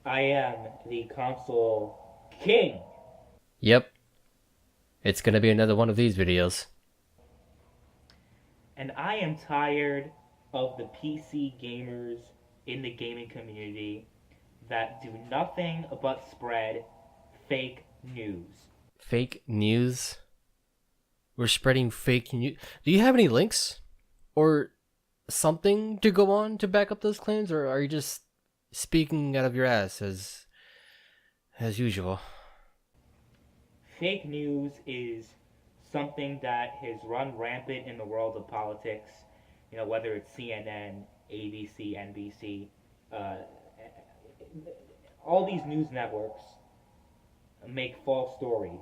I am the console king, Yep, it's gonna be another one of these videos. and I am tired of the PC gamers in the gaming community that do nothing but spread fake news. Fake news? We're spreading fake news. Do you have any links? Or something to go on to back up those claims? Or are you just speaking out of your ass as usual? Fake news is something that has run rampant in the world of politics, whether it's CNN, ABC, NBC, uh, all these news networks make false stories.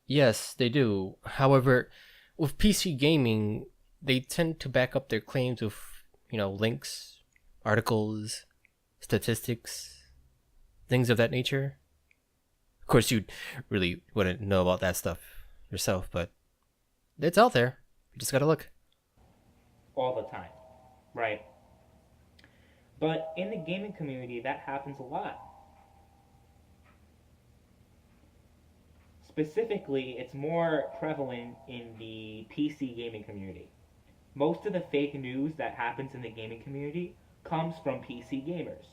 Yes, they do. However, with PC gaming, they tend to back up their claims with, links, articles, statistics, things of that nature. Of course, you really wouldn't know about that stuff yourself, but it's out there. You just gotta look. All the time, right? But in the gaming community, that happens a lot. Specifically, it's more prevalent in the PC gaming community. Most of the fake news that happens in the gaming community comes from PC gamers.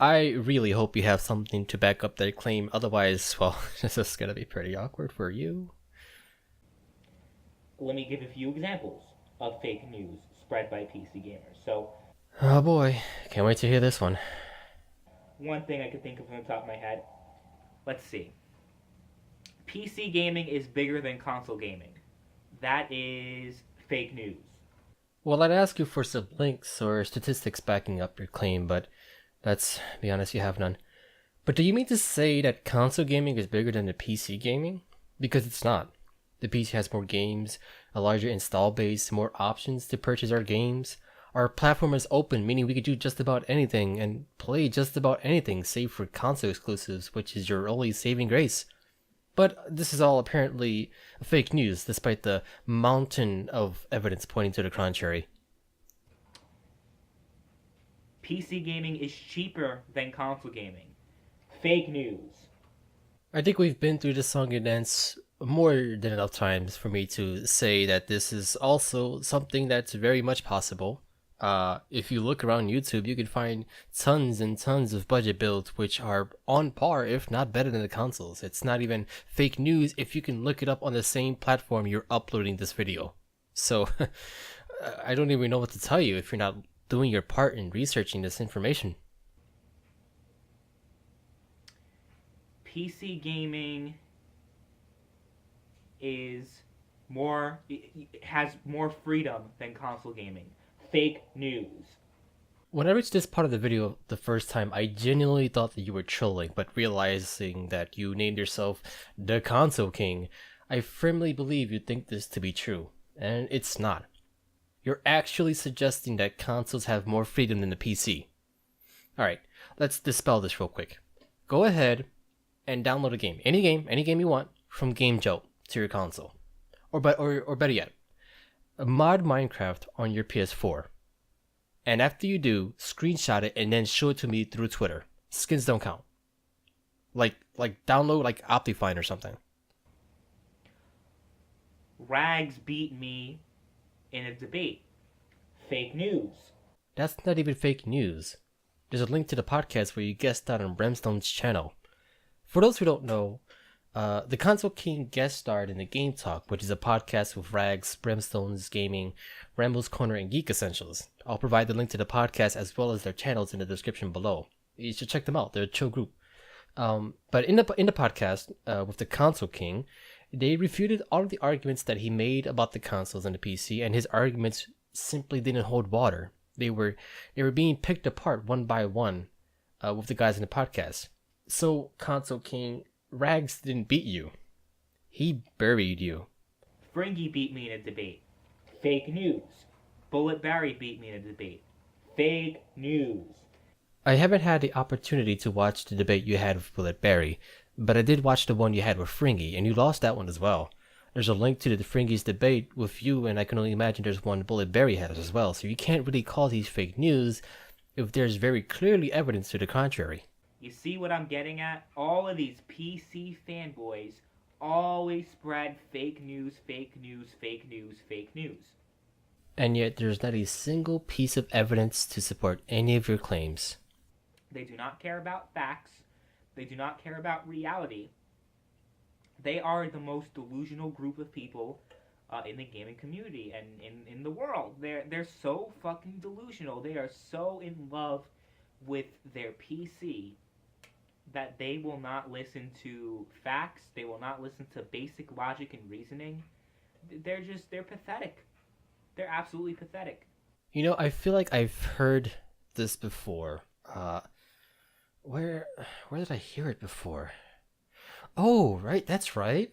I really hope you have something to back up that claim. Otherwise, well, this is gonna be pretty awkward for you. Let me give a few examples of fake news spread by PC gamers. So, Oh boy, can't wait to hear this one. one thing I could think of from the top of my head, let's see. PC gaming is bigger than console gaming. That is fake news. Well, I'd ask you for some links or statistics backing up your claim, but let's be honest, you have none. But do you mean to say that console gaming is bigger than the PC gaming? Because it's not. The PC has more games, a larger install base, more options to purchase our games. Our platform is open, meaning we could do just about anything and play just about anything, save for console exclusives, which is your only saving grace. But this is all apparently fake news, despite the mountain of evidence pointing to the contrary. PC gaming is cheaper than console gaming. Fake news. I think we've been through this song and dance more than enough times for me to say that this is also something that's very much possible. If you look around YouTube, you can find tons and tons of budget builds which are on par, if not better than the consoles. It's not even fake news if you can look it up on the same platform you're uploading this video. So, I don't even know what to tell you if you're not doing your part in researching this information. PC gaming is more has more freedom than console gaming. Fake news. When I reached this part of the video the first time, I genuinely thought that you were trolling, but realizing that you named yourself the Console King, I firmly believe you think this to be true, and it's not. You're actually suggesting that consoles have more freedom than the PC. Alright, let's dispel this real quick. Go ahead and download a game, any game you want, from GameJolt to your console. Or better yet, mod Minecraft on your PS4. And after you do, screenshot it and then show it to me through Twitter. Skins don't count. Like download like Optifine or something. Rags beat me in a debate. Fake news. That's not even fake news. There's a link to the podcast where you guest starred on Brimstone's channel. For those who don't know, the Console King guest starred in the Game Talk, which is a podcast with Rags, Brimstone's Gaming, Ramble's Corner, and Geek Essentials. I'll provide the link to the podcast as well as their channels in the description below. You should check them out. They're a chill group. But in the podcast with the Console King, they refuted all of the arguments that he made about the consoles and the PC, and his arguments simply didn't hold water. They were being picked apart one by one with the guys in the podcast. So, Console King, Rags didn't beat you. He buried you. Fringy beat me in a debate. Fake news. Bullet Barry beat me in a debate. Fake news. I haven't had the opportunity to watch the debate you had with Bullet Barry, but I did watch the one you had with Fringy, and you lost that one as well. There's a link to the Fringy's debate with you, and I can only imagine there's one Bullet Barry has as well, so you can't really call these fake news if there's very clearly evidence to the contrary. You see what I'm getting at? All of these PC fanboys always spread fake news, fake news, fake news, fake news. And yet there's not a single piece of evidence to support any of your claims. They do not care about facts. They do not care about reality. They are the most delusional group of people in the gaming community and in the world. They're so fucking delusional. They are so in love with their PC that they will not listen to facts. They will not listen to basic logic and reasoning. They're pathetic. They're absolutely pathetic. You know, I feel like I've heard this before. Where did I hear it before? Oh, right, that's right.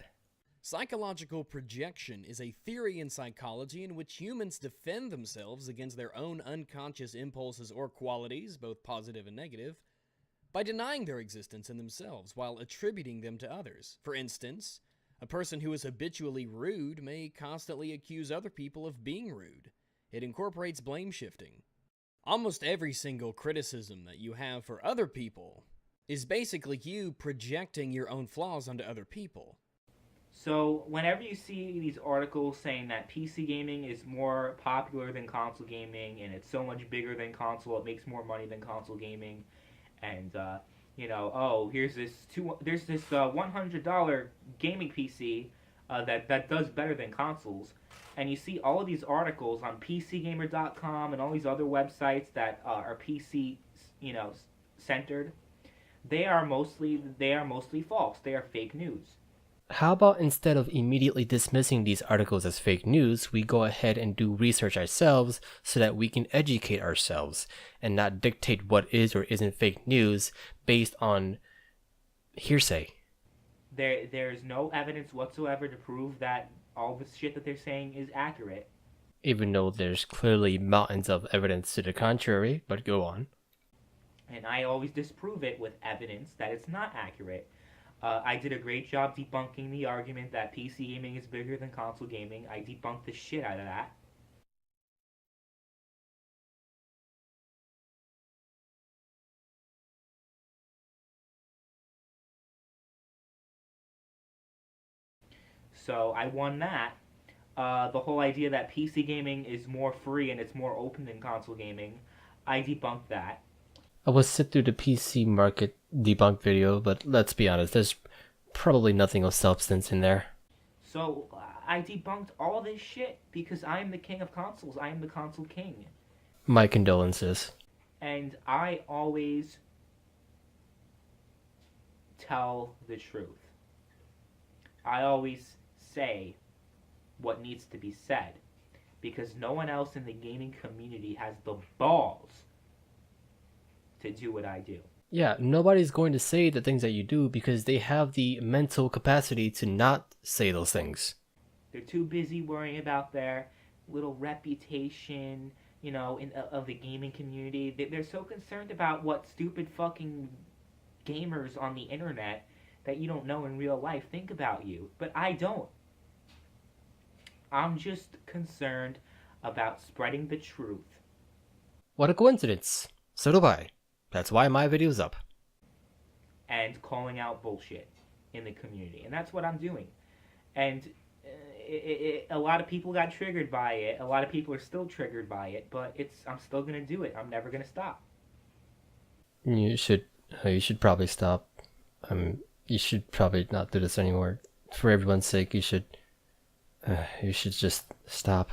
Psychological projection is a theory in psychology in which humans defend themselves against their own unconscious impulses or qualities, both positive and negative, by denying their existence in themselves while attributing them to others. For instance, a person who is habitually rude may constantly accuse other people of being rude. It incorporates blame shifting. Almost every single criticism that you have for other people is basically you projecting your own flaws onto other people. So whenever you see these articles saying that PC gaming is more popular than console gaming and it's so much bigger than console, it makes more money than console gaming, and here's this $100 gaming PC that does better than consoles, and you see all of these articles on PCGamer.com and all these other websites that are PC centered. They are mostly false. They are fake news. How about instead of immediately dismissing these articles as fake news, we go ahead and do research ourselves so that we can educate ourselves and not dictate what is or isn't fake news based on hearsay. There's no evidence whatsoever to prove that all the shit that they're saying is accurate. Even though there's clearly mountains of evidence to the contrary, but go on. And I always disprove it with evidence that it's not accurate. I did a great job debunking the argument that PC gaming is bigger than console gaming. I debunked the shit out of that. So I won that. The whole idea that PC gaming is more free and it's more open than console gaming, I debunked that. I will sit through the PC market debunk video, but let's be honest, there's probably nothing of substance in there. So I debunked all this shit because I am the king of consoles. I am the console king. My condolences. And I always tell the truth. I always say what needs to be said because no one else in the gaming community has the balls to do what I do. Yeah, nobody's going to say the things that you do because they have the mental capacity to not say those things. They're too busy worrying about their little reputation, of the gaming community. They're so concerned about what stupid fucking gamers on the internet that you don't know in real life think about you. But I don't. I'm just concerned about spreading the truth. What a coincidence. So do I. That's why my video's up. And calling out bullshit in the community. And that's what I'm doing. And a lot of people got triggered by it. A lot of people are still triggered by it. But I'm still going to do it. I'm never going to stop. You should probably stop. You should probably not do this anymore. For everyone's sake, you should just stop.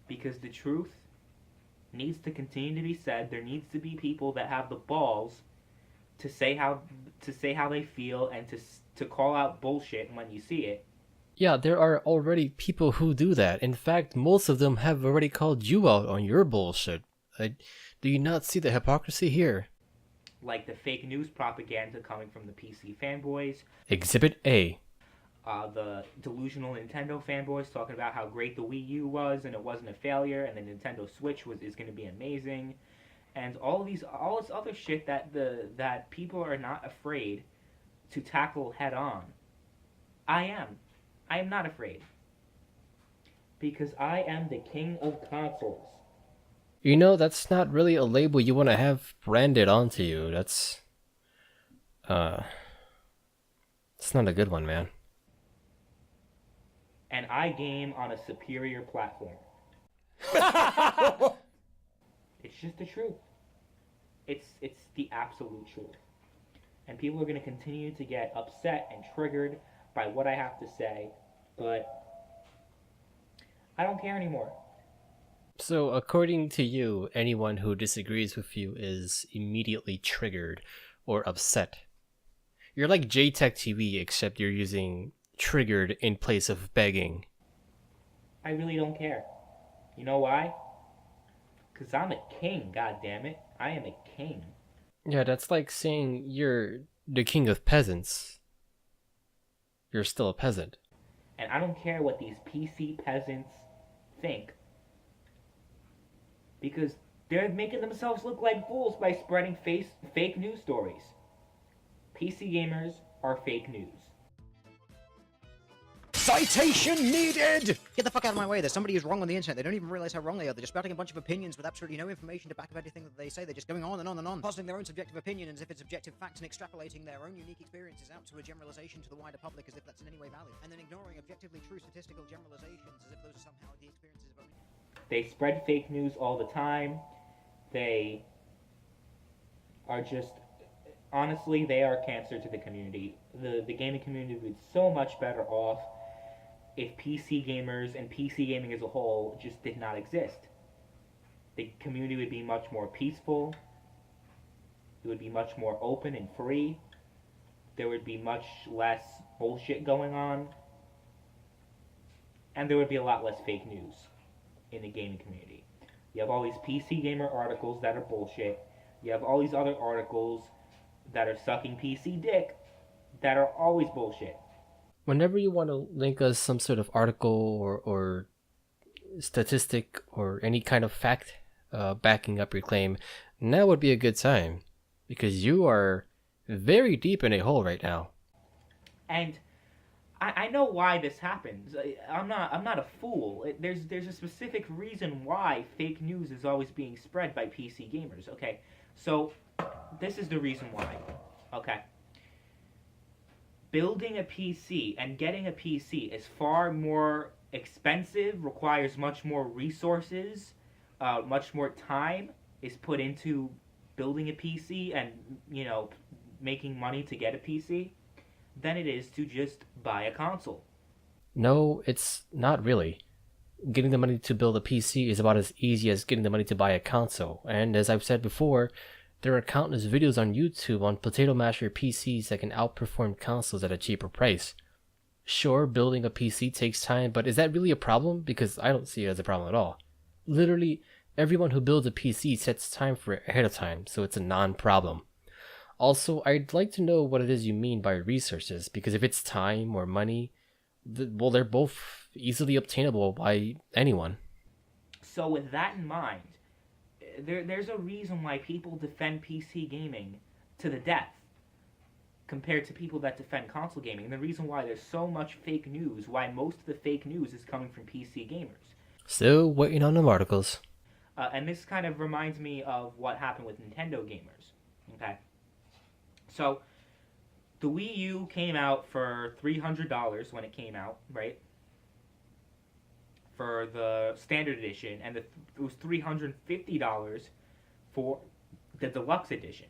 Because the truth needs to continue to be said. There needs to be people that have the balls to say how they feel and to call out bullshit when you see it. Yeah, there are already people who do that. In fact, most of them have already called you out on your bullshit. Do you not see the hypocrisy here? Like the fake news propaganda coming from the PC fanboys. Exhibit A. The delusional Nintendo fanboys talking about how great the Wii U was and it wasn't a failure, and the Nintendo Switch is going to be amazing, and all this other shit that people are not afraid to tackle head on. I am not afraid because I am the king of consoles. You know, that's not really a label you want to have branded onto you. Uh, it's not a good one, man. And I game on a superior platform. It's just the truth. It's the absolute truth. And people are going to continue to get upset and triggered by what I have to say, but I don't care anymore. So, according to you, anyone who disagrees with you is immediately triggered or upset. You're like JTech TV, except you're using triggered in place of begging. I really don't care. You know why? Because I'm a king, goddammit. I am a king. Yeah, that's like saying you're the king of peasants. You're still a peasant. And I don't care what these PC peasants think. Because they're making themselves look like fools by spreading fake news stories. PC gamers are fake news. Citation needed! Get the fuck out of my way. There's somebody who's wrong on the internet. They don't even realize how wrong they are. They're just spouting a bunch of opinions with absolutely no information to back up anything that they say. They're just going on and on and on, positing their own subjective opinion as if it's objective facts and extrapolating their own unique experiences out to a generalization to the wider public as if that's in any way valid. And then ignoring objectively true statistical generalizations as if those are somehow the experiences of only... They spread fake news all the time. They are just... Honestly, they are cancer to the community. The gaming community would be so much better off if PC gamers and PC gaming as a whole just did not exist. The community would be much more peaceful. It would be much more open and free. There would be much less bullshit going on. And there would be a lot less fake news in the gaming community. You have all these PC gamer articles that are bullshit. You have all these other articles that are sucking PC dick that are always bullshit. Whenever you want to link us some sort of article or statistic or any kind of fact backing up your claim, now would be a good time, because you are very deep in a hole right now. And I know why this happens. I'm not a fool. There's a specific reason why fake news is always being spread by PC gamers. Okay, so this is the reason why. Okay. Building a PC and getting a PC is far more expensive, requires much more resources, much more time is put into building a PC and, making money to get a PC than it is to just buy a console. No, it's not really. Getting the money to build a PC is about as easy as getting the money to buy a console. And as I've said before, there are countless videos on YouTube on potato masher PCs that can outperform consoles at a cheaper price. Sure, building a PC takes time, but is that really a problem? Because I don't see it as a problem at all. Literally, everyone who builds a PC sets time for it ahead of time, so it's a non-problem. Also, I'd like to know what it is you mean by resources, because if it's time or money, well, they're both easily obtainable by anyone. So with that in mind, there's a reason why people defend PC gaming to the death compared to people that defend console gaming. And the reason why there's so much fake news, why most of the fake news is coming from PC gamers. Still waiting on them articles. And this kind of reminds me of what happened with Nintendo gamers. Okay. So, the Wii U came out for $300 when it came out, right? For the standard edition, and it was $350 for the deluxe edition.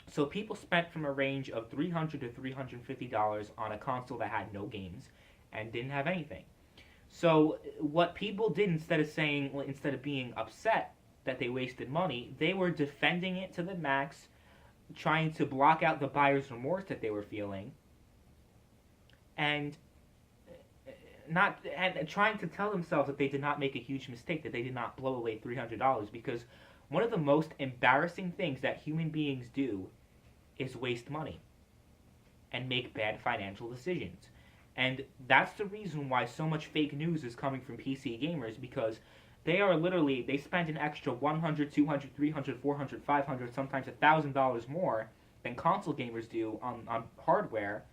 So people spent from a range of $300 to $350 on a console that had no games and didn't have anything. So what people did, instead of being upset that they wasted money, they were defending it to the max, trying to block out the buyer's remorse that they were feeling, and trying to tell themselves that they did not make a huge mistake, that they did not blow away $300, because one of the most embarrassing things that human beings do is waste money and make bad financial decisions. And that's the reason why so much fake news is coming from PC gamers, because they spend an extra $100, $200, $300, $400, $500, sometimes $1,000 more than console gamers do on hardware.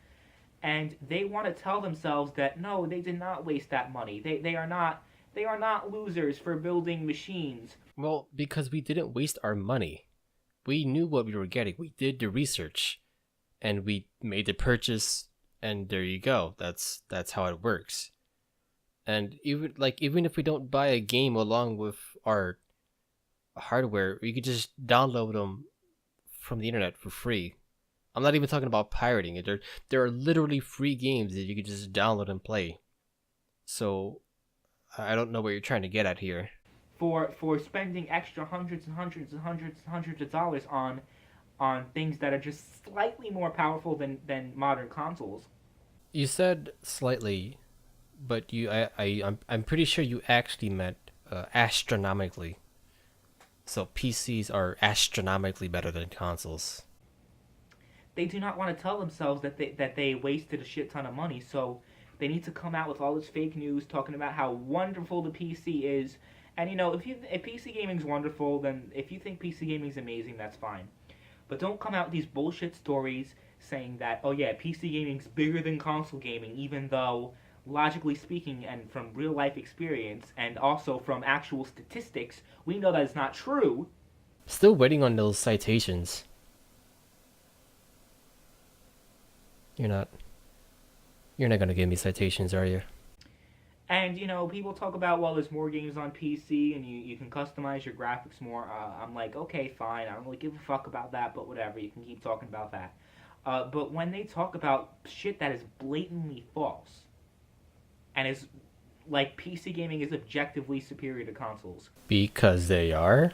And they want to tell themselves that, no, they did not waste that money. They are not They are not losers for building machines. Well, because we didn't waste our money. We knew what we were getting. We did the research, and we made the purchase, and there you go. That's how it works. And even if we don't buy a game along with our hardware, we could just download them from the internet for free. I'm not even talking about pirating it. There are literally free games that you could just download and play. So I don't know what you're trying to get at here. For spending extra hundreds and hundreds and hundreds and hundreds of dollars on things that are just slightly more powerful than modern consoles. You said slightly, but I'm pretty sure you actually meant astronomically. So PCs are astronomically better than consoles. They do not want to tell themselves that they wasted a shit ton of money, so they need to come out with all this fake news talking about how wonderful the PC is. And if PC gaming's wonderful, then if you think PC gaming's amazing, that's fine. But don't come out with these bullshit stories saying that, oh yeah, PC gaming's bigger than console gaming, even though, logically speaking, and from real life experience, and also from actual statistics, we know that it's not true. Still waiting on those citations. You're not gonna give me citations, are you? And, people talk about, well, there's more games on PC and you can customize your graphics more. I'm like, okay, fine. I don't really give a fuck about that, but whatever. You can keep talking about that. But when they talk about shit that is blatantly false, and is like PC gaming is objectively superior to consoles. Because they are?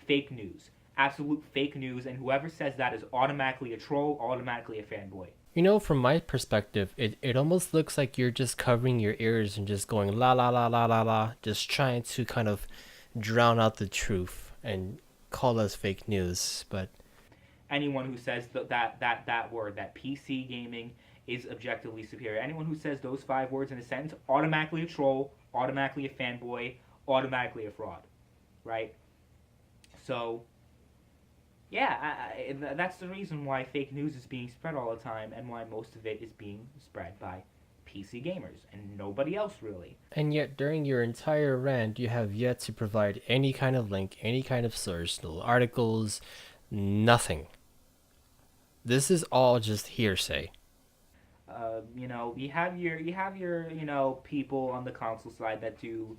Fake news. Absolute fake news, and whoever says that is automatically a troll, automatically a fanboy. From my perspective, it almost looks like you're just covering your ears and just going la la la la la la, just trying to kind of drown out the truth and call us fake news. But anyone who says that word, that PC gaming is objectively superior, anyone who says those 5 words in a sentence, automatically a troll, automatically a fanboy, automatically a fraud, right? So yeah, that's the reason why fake news is being spread all the time, and why most of it is being spread by PC gamers, and nobody else really. And yet, during your entire rant, you have yet to provide any kind of link, any kind of source, no articles, nothing. This is all just hearsay. You have your people on the console side that do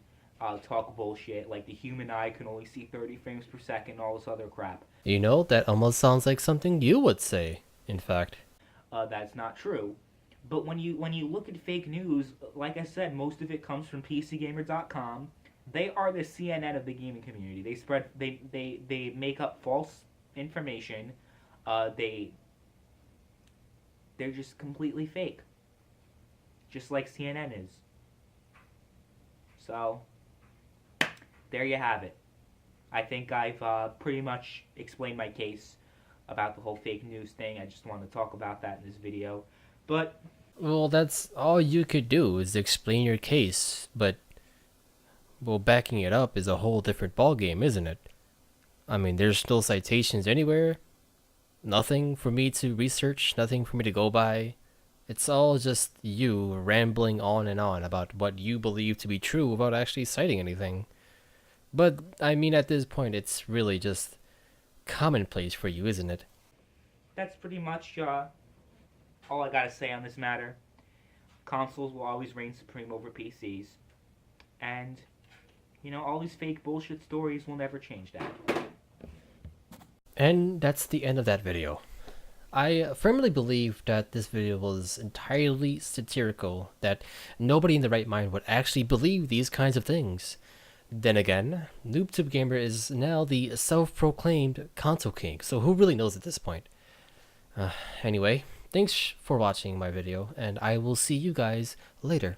talk bullshit, like the human eye can only see 30 frames per second, all this other crap. That almost sounds like something you would say, in fact. That's not true. But when you look at fake news, like I said, most of it comes from PCGamer.com. They are the CNN of the gaming community. They make up false information. They're just completely fake. Just like CNN is. So, there you have it. I think I've pretty much explained my case about the whole fake news thing. I just wanted to talk about that in this video. But well, that's all you could do is explain your case, but backing it up is a whole different ballgame, isn't it? I mean, there's no citations anywhere. Nothing for me to research, nothing for me to go by. It's all just you rambling on and on about what you believe to be true without actually citing anything. But, I mean, at this point, it's really just commonplace for you, isn't it? That's pretty much all I gotta say on this matter. Consoles will always reign supreme over PCs. And, all these fake bullshit stories will never change that. And that's the end of that video. I firmly believe that this video was entirely satirical, that nobody in the right mind would actually believe these kinds of things. Then again, NoobTubeGamer is now the self-proclaimed console king, so who really knows at this point? Anyway, thanks for watching my video, and I will see you guys later.